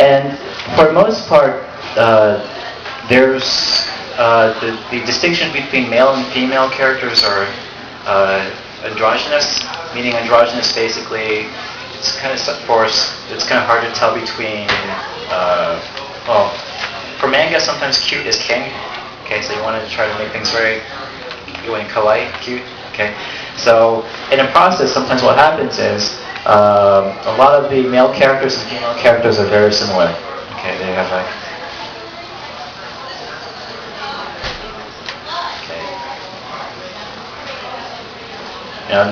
And for the most part, there's the distinction between male and female characters are androgynous, meaning androgynous basically it's kind of hard to tell between well, for manga sometimes cute is king. Okay, so you want to try to make things very kawaii, cute. Okay, so in the process, sometimes what happens is a lot of the male characters and female characters are very similar. Okay, they have like.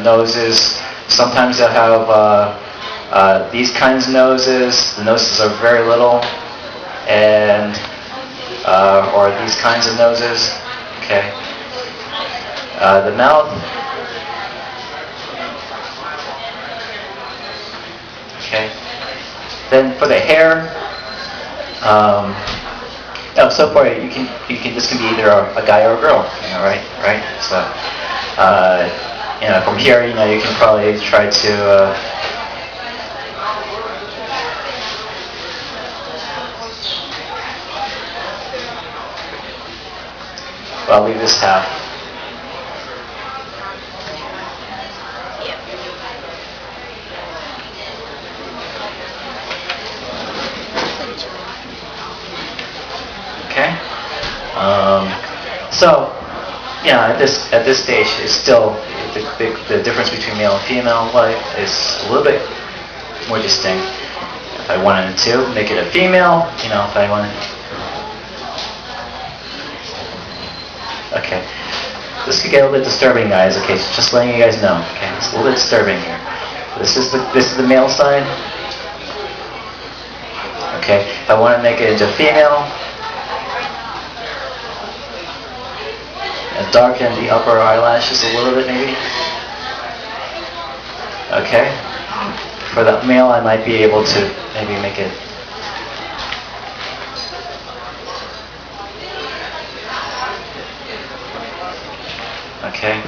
Noses. Sometimes they'll have these kinds of noses. The noses are very little, and or these kinds of noses. Okay. The mouth. Okay. Then for the hair. So far you can this can be either a guy or a girl. Right. So. From here, you can probably try to. I'll leave this half. Okay. So, at this stage, it's still. The difference between male and female life is a little bit more distinct. If I wanted to make it a female, if I wanted. Okay, this could get a little bit disturbing, guys. Okay, so just letting you guys know. Okay, it's a little bit disturbing here. This is the male side. Okay, if I want to make it into female. Darken the upper eyelashes a little bit, maybe. Okay. For the male, I might be able to maybe make it. Okay.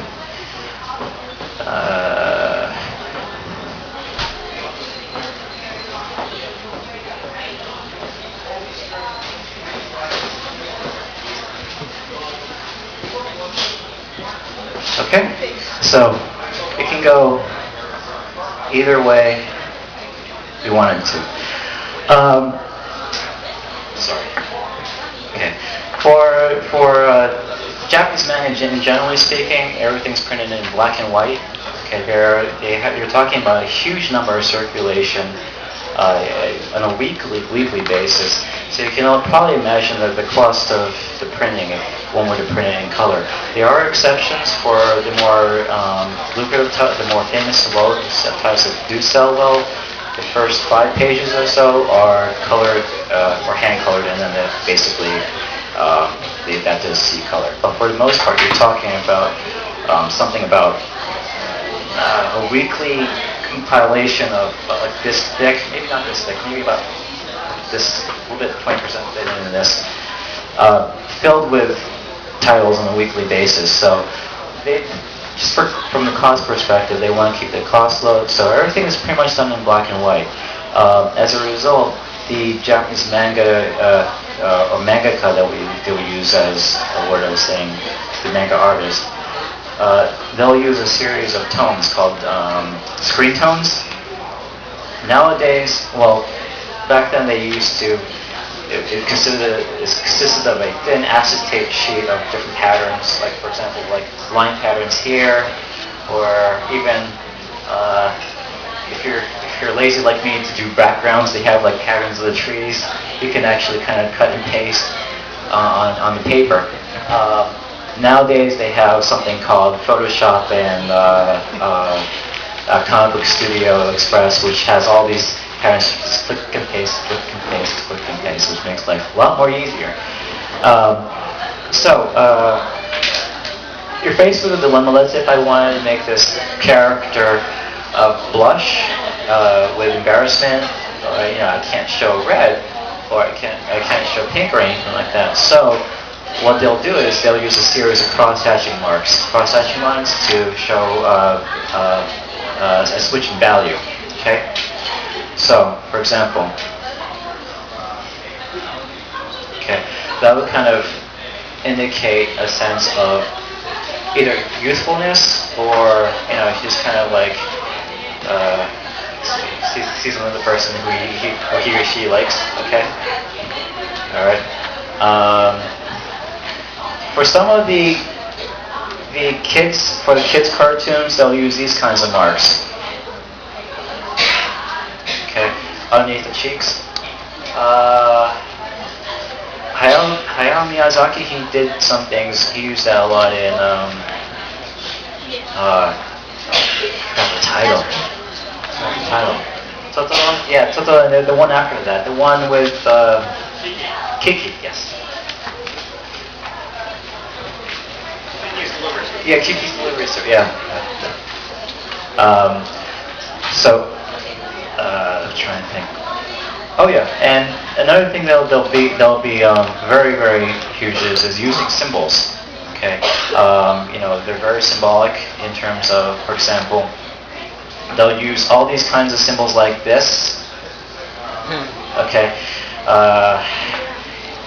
Okay, so it can go either way you want it to. Sorry. Okay, for Japanese manga, generally speaking, everything's printed in black and white. Okay, you're talking about a huge number of circulation on a weekly basis. So you can probably imagine the cost of the printing if one were to print it in color. There are exceptions for the more lucrative, the more famous types that do sell well. The first 5 pages or so are colored or hand colored, and then basically that does see color. But for the most part, you're talking about something about a weekly compilation of like this thick, maybe not this thick, maybe about this, a little bit, 20% bigger than this, filled with titles on a weekly basis. So they, just from the cost perspective, they want to keep the cost low. So everything is pretty much done in black and white. As a result, the Japanese manga or mangaka that we use as a word I was saying, the manga artist, they'll use a series of tones called screen tones. Nowadays, well, back then they used to, it consisted of a thin acetate sheet of different patterns, like for example, like line patterns here, or even if you're lazy like me to do backgrounds, they have like patterns of the trees. You can actually kind of cut and paste on the paper. Nowadays they have something called Photoshop and Comic Book Studio Express, which has all these patterns. Just click and paste, click and paste, click and paste, which makes life a lot more easier. You're faced with a dilemma. Let's say if I wanted to make this character blush with embarrassment, or I can't show red, or I can't show pink or anything like that. So what they'll do is they'll use a series of cross-hatching marks to show a switch in value. Okay. So, for example, that would kind of indicate a sense of either youthfulness or just kind of like sees another person who he or she likes. Okay. All right. For some of the kids cartoons, they'll use these kinds of marks. Okay, underneath the cheeks. Hayao Miyazaki, he did some things. He used that a lot in forgot the title. Totoro? Yeah, Totoro, and the one after that, the one with Kiki. Yes. Yeah, Kiki's Delivery Service. Yeah. I'm trying to think. Oh yeah, and another thing they'll be very, very huge is using symbols. Okay, they're very symbolic in terms of, for example, they'll use all these kinds of symbols like this. Okay,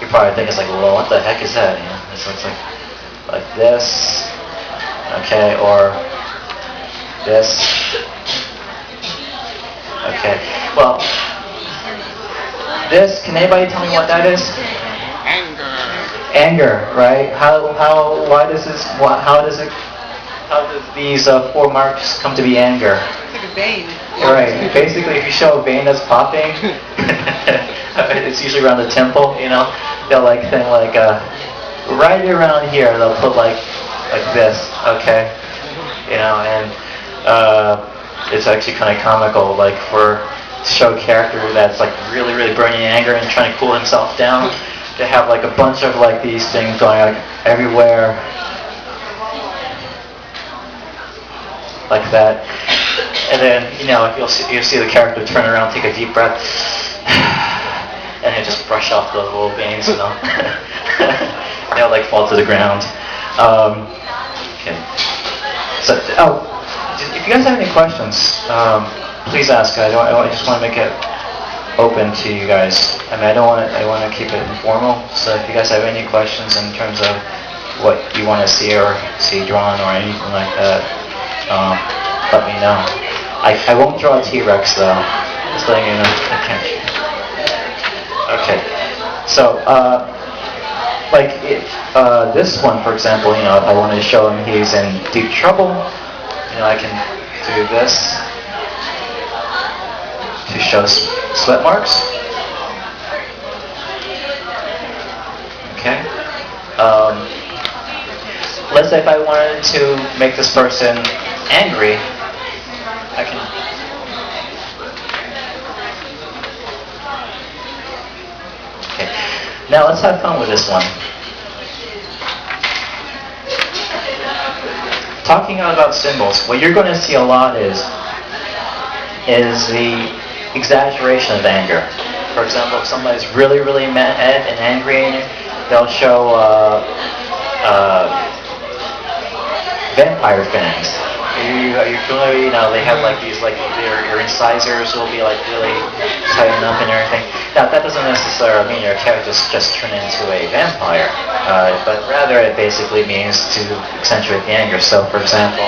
you probably think it's like, well, what the heck is that? It looks like this. Okay, or this. Okay, well, this. Can anybody tell me what that is? Anger, right? How do these 4 marks come to be anger? It's like a vein. Right. Basically, if you show a vein that's popping, it's usually around the temple. They'll right around here. They'll put like this. Okay. And it's actually kind of comical, like to show a character that's like really, really burning anger and trying to cool himself down. To have like a bunch of like these things going like everywhere, like that, and then you'll see the character turn around, take a deep breath, and then just brush off those little veins, they'll like fall to the ground. Okay. So, if you guys have any questions, please ask. I just want to make it open to you guys. I want to keep it informal. So if you guys have any questions in terms of what you want to see drawn or anything like that, let me know. I won't draw a T-Rex though. Just letting you know. Okay. So this one, for example, if I wanted to show him he's in deep trouble, I can do this to show sweat marks. Okay. Let's say if I wanted to make this person angry, I can. Okay. Now let's have fun with this one. Talking about symbols, what you're going to see a lot is the exaggeration of anger. For example, if somebody's really, really mad and angry, they'll show vampire fangs. Are you familiar? They have like these, like your incisors will be like really tightened up and everything. Now that doesn't necessarily mean your character just turn into a vampire, but rather it basically means to accentuate the anger. So, for example.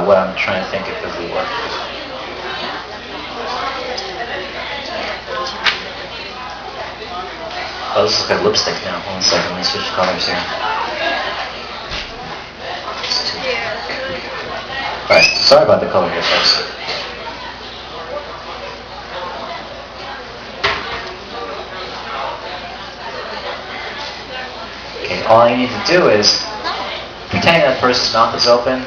What I'm trying to think if it would work. Oh, this looks like lipstick now. Hold on a second, let me switch colors here. Alright, sorry about the color here, folks. Okay, all I need to do is pretend that person's mouth is open.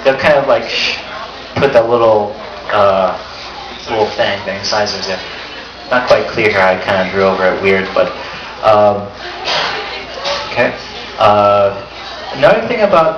They'll kind of like put that little fang, the incisors there. Not quite clear here. I kind of drew over it weird, but okay. Another thing about